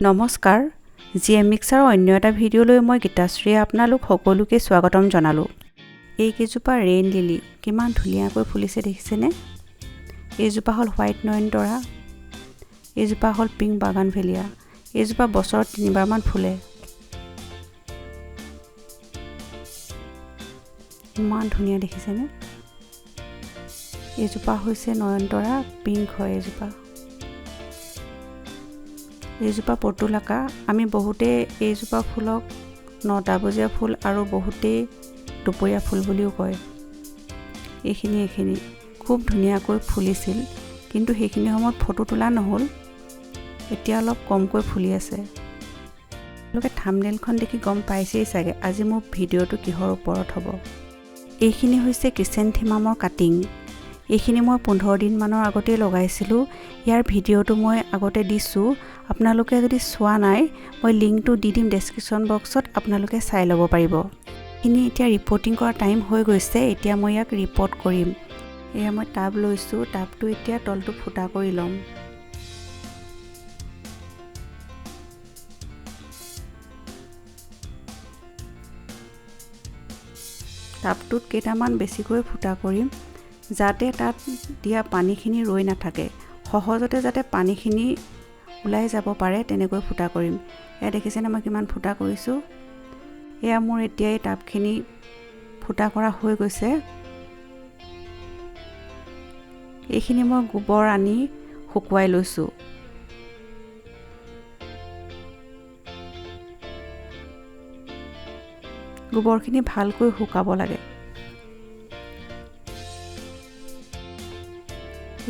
নমস্কাৰ GM mixer অন্য এটা ভিডিঅ'লৈ মই গীতাশ্ৰীয়ে আপোনালোক সকলোকে স্বাগতম জনালোঁ। এইকেইজোপা ৰেইন লিলি কিমান ধুনীয়াকৈ ফুলিছে দেখিছেনে? এইজোপা হ'ল হোৱাইট নয়নতৰা, এইজোপা হ'ল পিংক বাগানভেলিয়া। এইজোপা বছৰত 3বাৰমান ফুলে। ইমান ধুনীয়া দেখিছেনে? এইজোপা হৈছে নয়নতৰা, পিংক হয় এইজোপা। এইজোপা পৰ্তুলাকা। আমি বহুতে এইজোপা ফুলক 9টা বজীয়া ফুল আৰু বহুতেই দুপৰীয়া ফুল বুলিও কয়। এইখিনি খুব ধুনীয়াকৈ ফুলিছিল, কিন্তু সেইখিনি সময়ত ফটো তোলা নহ'ল। এতিয়া অলপ কমকৈ ফুলি আছে। আপোনালোকে থাম্বনেইলখন দেখি গম পাইছেই চাগে আজি মোৰ ভিডিঅ'টো কিহৰ ওপৰত হ'ব। এইখিনি হৈছে ক্ৰিচেন্থেমামৰ কাটিং। এইখিনি মই 15 দিনমানৰ আগতেই লগাইছিলোঁ। ইয়াৰ ভিডিঅ'টো মই আগতে দিছোঁ। আপোনালোকে যদি চোৱা নাই, মই লিংকটো দি দিম ডেছক্ৰিপশ্যন বক্সত, আপোনালোকে চাই ল'ব পাৰিব। এইখিনি এতিয়া ৰিপৰ্টিং কৰা টাইম হৈ গৈছে। এতিয়া মই ইয়াক ৰিপৰ্ট কৰিম। এয়া মই টাব লৈছোঁ। টাবটো এতিয়া তলটো ফুটা কৰি ল'ম। টাবটোত কেইটামান বেছিকৈ ফুটা কৰিম, যাতে তাত দিয়া পানীখিনি ৰৈ নাথাকে। সহজতে যাতে পানীখিনি ওলাই যাব পাৰে তেনেকৈ ফুটা কৰিম। এয়া দেখিছেনে মই কিমান ফুটা কৰিছোঁ? এয়া মোৰ এতিয়া এই টাবখিনি ফুটা কৰা হৈ গৈছে। এইখিনি মই গোবৰ আনি শুকুৱাই লৈছোঁ। গোবৰখিনি ভালকৈ শুকাব লাগে।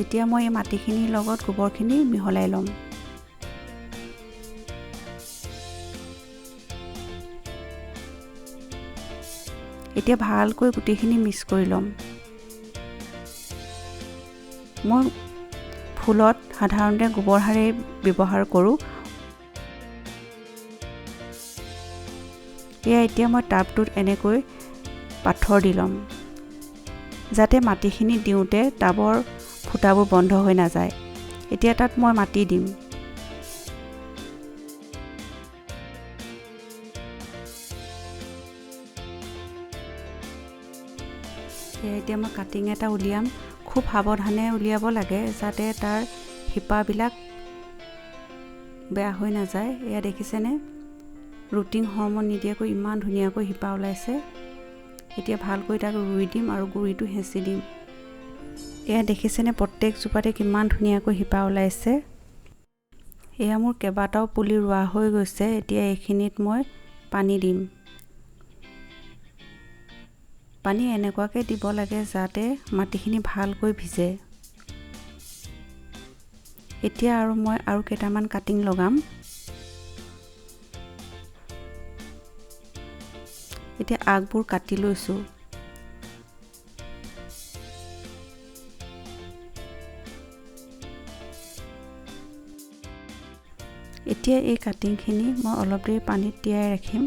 এতিয়া মই এই মাটিখিনিৰ লগত গোবৰখিনি মিহলাই ল'ম। এতিয়া ভালকৈ গোটেইখিনি মিক্স কৰি ল'ম। মই ফুলত সাধাৰণতে গোবৰ সাৰেই ব্যৱহাৰ কৰোঁ। এতিয়া মই টাবটোত এনেকৈ পাথৰ দি ল'ম, যাতে মাটিখিনি দিওঁতে টাবৰ ফুটাবোৰ বন্ধ হৈ নাযায়। এতিয়া তাত মই মাটি দিম। এতিয়া মই কাটিং এটা উলিয়াম। খুব সাৱধানে উলিয়াব লাগে, যাতে তাৰ শিপাবিলাক বেয়া হৈ নাযায়। এয়া দেখিছেনে? ৰুটিং হৰম'ন নিদিয়াকৈ ইমান ধুনীয়াকৈ শিপা ওলাইছে। এতিয়া ভালকৈ তাক ৰুই দিম আৰু গুৰিটো হেঁচি দিম। এয়া দেখিছেনে প্ৰত্যেকজোপাতে কিমান ধুনীয়াকৈ শিপা ওলাইছে। এয়া মোৰ কেইবাটাও পুলি ৰোৱা হৈ গৈছে। এতিয়া এইখিনিত মই পানী দিম। পানী এনেকুৱাকৈ দিব লাগে যাতে মাটিখিনি ভালকৈ ভিজে। এতিয়া মই আৰু কেইটামান কাটিং লগাম। এতিয়া আগবোৰ কাটি লৈছোঁ। এতিয়া এই কাটিংখিনি মই অলপ দেৰি পানীত তিয়াই ৰাখিম।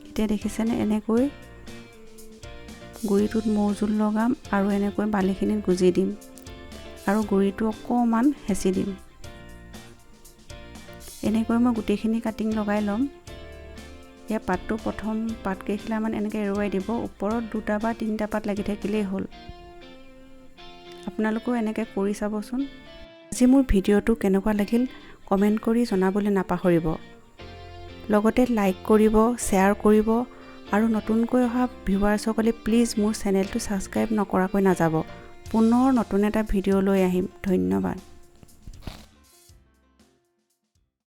এতিয়া দেখিছেনে এনেকৈ গুৰিটোত মৌজোল লগাম আৰু এনেকৈ বালিখিনিত গুজি দিম আৰু গুৰিটো অকণমান হেঁচি দিম। এনেকৈ মই গোটেইখিনি কাটিং লগাই ল'ম। ইয়াৰ পাতটো প্ৰথম পাতকেইখিলামান এনেকৈ এৰুৱাই দিব। ওপৰত 2টা বা 3টা পাত লাগি থাকিলেই হ'ল। আপোনালোকেও এনেকৈ কৰি চাবচোন। আজি মোৰ ভিডিঅ'টো কেনেকুৱা লাগিল কমেণ্ট কৰি জনাবলৈ নাপাহৰিব। লগতে লাইক কৰিব, শ্বেয়াৰ কৰিব আৰু নতুনকৈ অহা ভিউৱাৰ্ছসকলে প্লিজ মোৰ চেনেলটো ছাবস্ক্ৰাইব নকৰাকৈ নাযাব। পুনৰ নতুন এটা ভিডিঅ' লৈ আহিম। ধন্যবাদ।